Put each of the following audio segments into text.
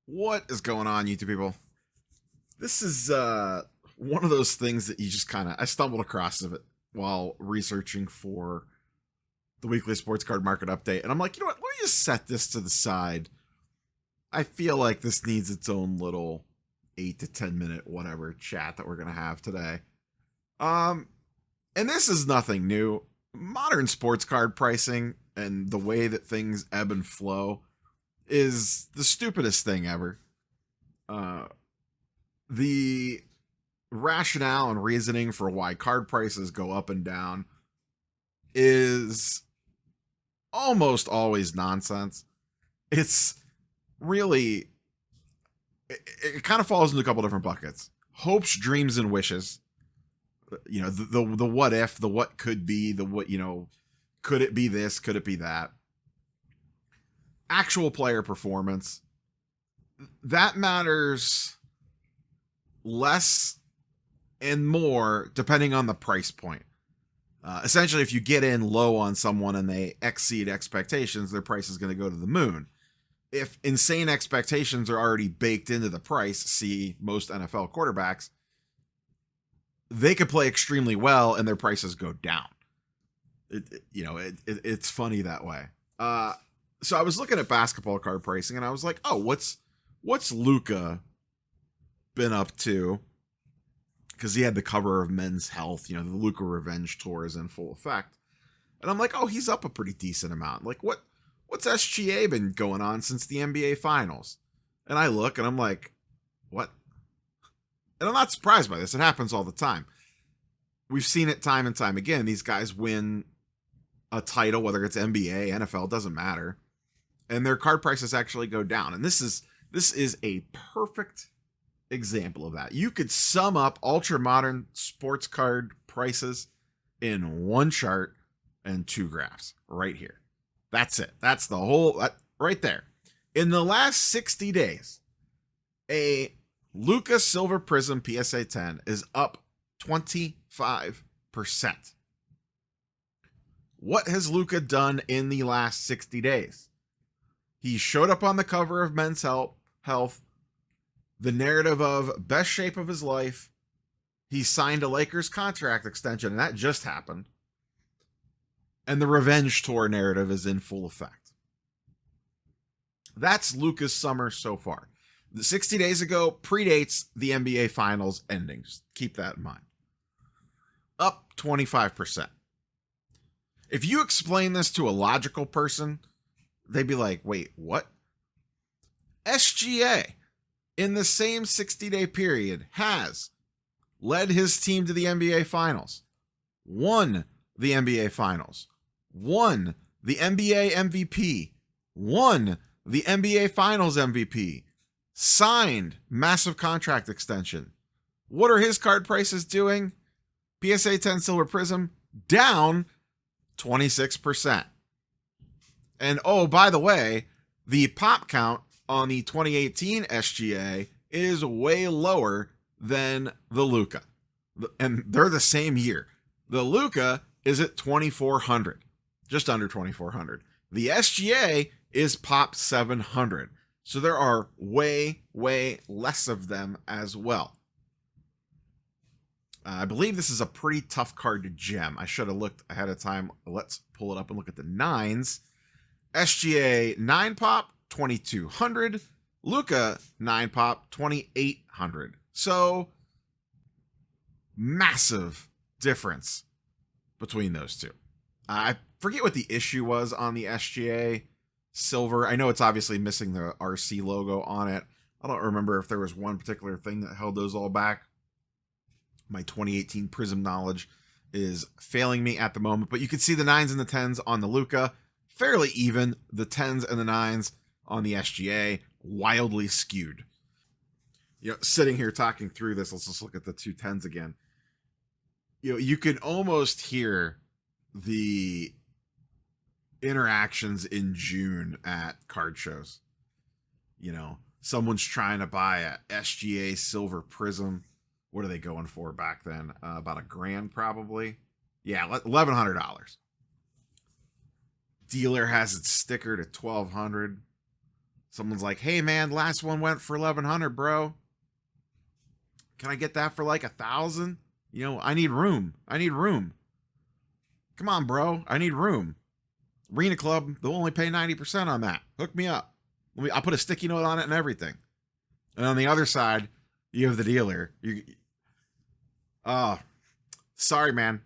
What is going on, YouTube people? This is one of those things that you just I stumbled across of it while researching for the weekly sports card market update, and I'm like, you know what? Let me just set this to the side. I feel like this needs its own little 8 to 10 minute whatever chat that we're gonna have today. Um, and this is nothing new. Modern sports card pricing and the way that things ebb and flow is the stupidest thing ever. Uh, the rationale and reasoning for why card prices go up and down is almost always nonsense. It's really, it kind of falls into a couple different buckets: hopes, dreams, and wishes. You know, the what if, the what could be, the what, could it be this, could it be that. Actual player performance, that matters less and more depending on the price point. Essentially, if you get in low on someone and they exceed expectations, their price is going to go to the moon. If insane expectations are already baked into the price, see most NFL quarterbacks, they could play extremely well and their prices go down. It's funny that way. So I was looking at basketball card pricing and I was like, oh, what's Luka been up to? Because he had the cover of Men's Health, the Luka Revenge Tour is in full effect. And I'm like, oh, he's up a pretty decent amount. Like, what's SGA been going on since the NBA Finals? And I look and I'm like, what? And I'm not surprised by this. It happens all the time. We've seen it time and time again. These guys win a title, whether it's NBA, NFL, doesn't matter. And their card prices actually go down. And this is a perfect example of that. You could sum up ultra modern sports card prices in one chart and two graphs right here. That's it. That's the whole, right there. In the last 60 days, a Luka Silver Prism PSA 10 is up 25%. What has Luka done in the last 60 days? He showed up on the cover of Men's Health, the narrative of best shape of his life. He signed a Lakers contract extension, and that just happened. And the Revenge Tour narrative is in full effect. That's Luka's summer so far. The 60 days ago predates the NBA Finals ending. Just keep that in mind. Up 25%. If you explain this to a logical person, they'd be like, wait, what? SGA, in the same 60-day period, has led his team to the NBA Finals, won the NBA Finals, won the NBA MVP, won the NBA Finals MVP, signed massive contract extension. What are his card prices doing? PSA 10 Silver Prism down 26%. And oh, by the way, the pop count on the 2018 SGA is way lower than the Luka. And they're the same year. The Luka is at 2,400, just under 2,400. The SGA is pop 700. So there are way, way less of them as well. I believe this is a pretty tough card to gem. I should have looked ahead of time. Let's pull it up and look at the nines. SGA 9 pop, 2,200. Luka 9 pop, 2,800. So massive difference between those two. I forget what the issue was on the SGA Silver. I know it's obviously missing the RC logo on it. I don't remember if there was one particular thing that held those all back. My 2018 Prism knowledge is failing me at the moment, but you can see the 9s and the 10s on the Luka fairly even. The 10s and the 9s on the SGA wildly skewed. Sitting here talking through this, let's just look at the two 10s again. You can almost hear the interactions in June at card shows. Someone's trying to buy a SGA Silver Prism. What are they going for back then? About $1,000 probably. Yeah, $1,100. Dealer has it stickered at $1,200. Someone's like, hey man, last one went for 1,100, bro. Can I get that for like 1,000? You know, I need room. Come on, bro. I need room. Arena Club, they'll only pay 90% on that. Hook me up. I'll put a sticky note on it and everything. And on the other side, you have the dealer. Sorry, man.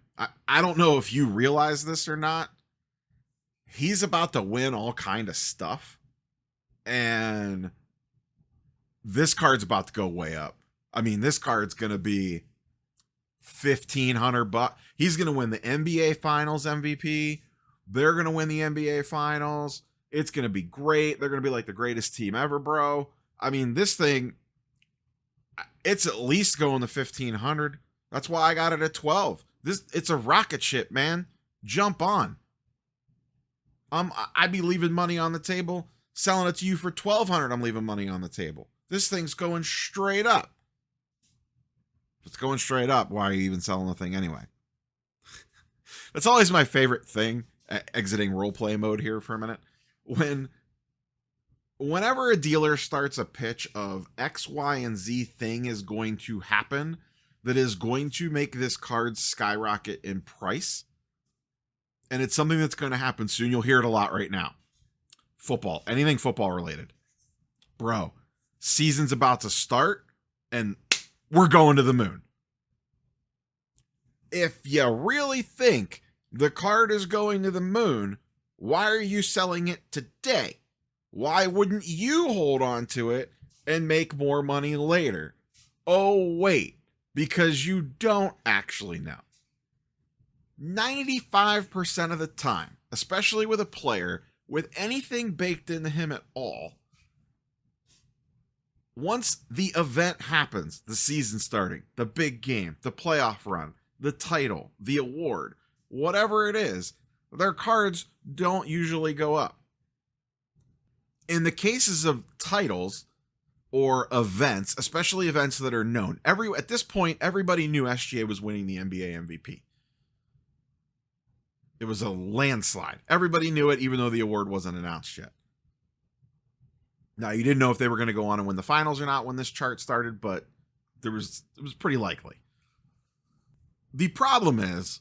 I don't know if you realize this or not. He's about to win all kind of stuff. And this card's about to go way up. I mean, this card's going to be $1,500. He's going to win the NBA Finals MVP. They're going to win the NBA Finals. It's going to be great. They're going to be like the greatest team ever, bro. I mean, this thing, it's at least going to 1,500. That's why I got it at 12. It's a rocket ship, man. Jump on. I'd be leaving money on the table. Selling it to you for 1,200, I'm leaving money on the table. This thing's going straight up. It's going straight up. Why are you even selling the thing anyway? That's always my favorite thing, exiting roleplay mode here for a minute. Whenever a dealer starts a pitch of X, Y, and Z thing is going to happen that is going to make this card skyrocket in price, and it's something that's going to happen soon, you'll hear it a lot right now. Football, anything football related. Bro, season's about to start, and we're going to the moon. If you really think the card is going to the moon, why are you selling it today? Why wouldn't you hold on to it and make more money later? Oh, wait, because you don't actually know. 95% of the time, especially with a player with anything baked into him at all, once the event happens, the season starting, the big game, the playoff run, the title, the award, whatever it is, their cards don't usually go up. In the cases of titles or events, especially events that are known, at this point, everybody knew SGA was winning the NBA MVP. It was a landslide. Everybody knew it, even though the award wasn't announced yet. Now, you didn't know if they were going to go on and win the finals or not when this chart started, but it was pretty likely. The problem is,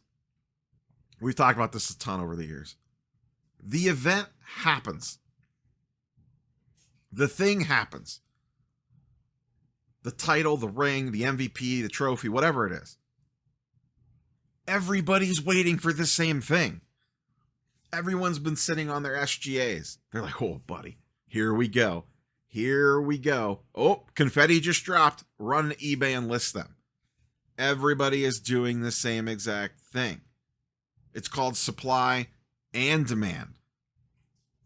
we've talked about this a ton over the years. The event happens. The thing happens. The title, the ring, the MVP, the trophy, whatever it is. Everybody's waiting for the same thing. Everyone's been sitting on their SGAs. They're like, oh, buddy, here we go. Here we go. Oh, confetti just dropped. Run to eBay and list them. Everybody is doing the same exact thing. It's called supply and demand.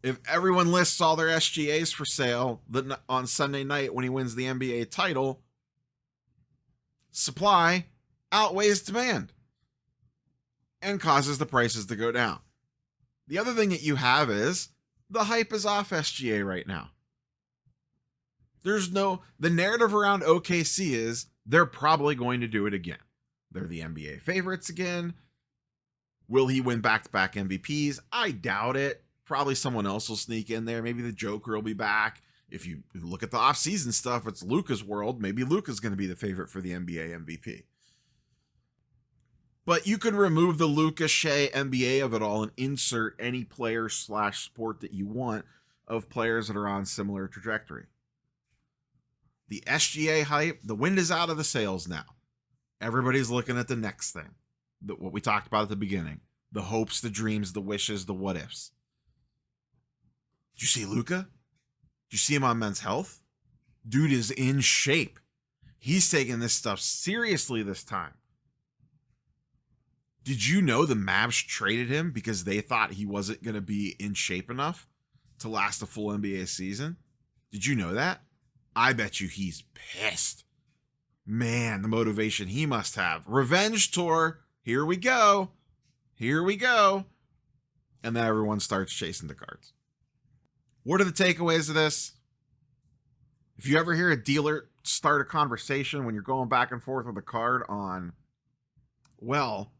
If everyone lists all their SGAs for sale on Sunday night when he wins the NBA title, supply outweighs demand and causes the prices to go down. The other thing that you have is the hype is off SGA right now. The narrative around OKC is they're probably going to do it again. They're the NBA favorites again. Will he win back-to-back MVPs? I doubt it. Probably someone else will sneak in there. Maybe the Joker will be back. If you look at the off-season stuff, it's Luka's world. Maybe Luka's going to be the favorite for the NBA MVP. But you can remove the Luka Shea NBA of it all and insert any player/sport that you want of players that are on similar trajectory. The SGA hype, the wind is out of the sails now. Everybody's looking at the next thing. What we talked about at the beginning. The hopes, the dreams, the wishes, the what ifs. Did you see Luka? Did you see him on Men's Health? Dude is in shape. He's taking this stuff seriously this time. Did you know the Mavs traded him because they thought he wasn't going to be in shape enough to last a full NBA season? Did you know that? I bet you he's pissed. Man, the motivation he must have. Revenge tour. Here we go. Here we go. And then everyone starts chasing the cards. What are the takeaways of this? If you ever hear a dealer start a conversation when you're going back and forth with a card on, well,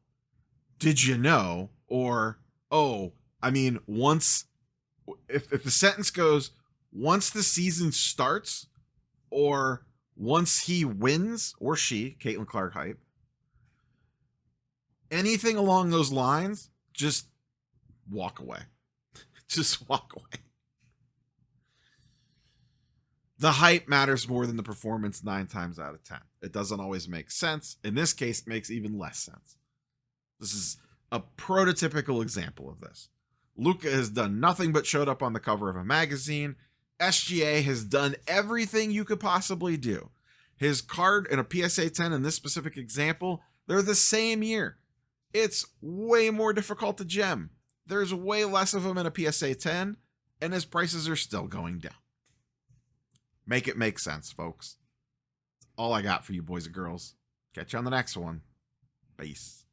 did you know? Or, oh, I mean, once, if the sentence goes, once the season starts, or once he wins, or she, Caitlin Clark hype, anything along those lines, just walk away. Just walk away. The hype matters more than the performance 9 times out of 10. It doesn't always make sense. In this case, it makes even less sense. This is a prototypical example of this. Luka has done nothing but showed up on the cover of a magazine. SGA has done everything you could possibly do. His card and a PSA 10 in this specific example, they're the same year. It's way more difficult to gem. There's way less of them in a PSA 10, and his prices are still going down. Make it make sense, folks. That's all I got for you boys and girls. Catch you on the next one. Peace.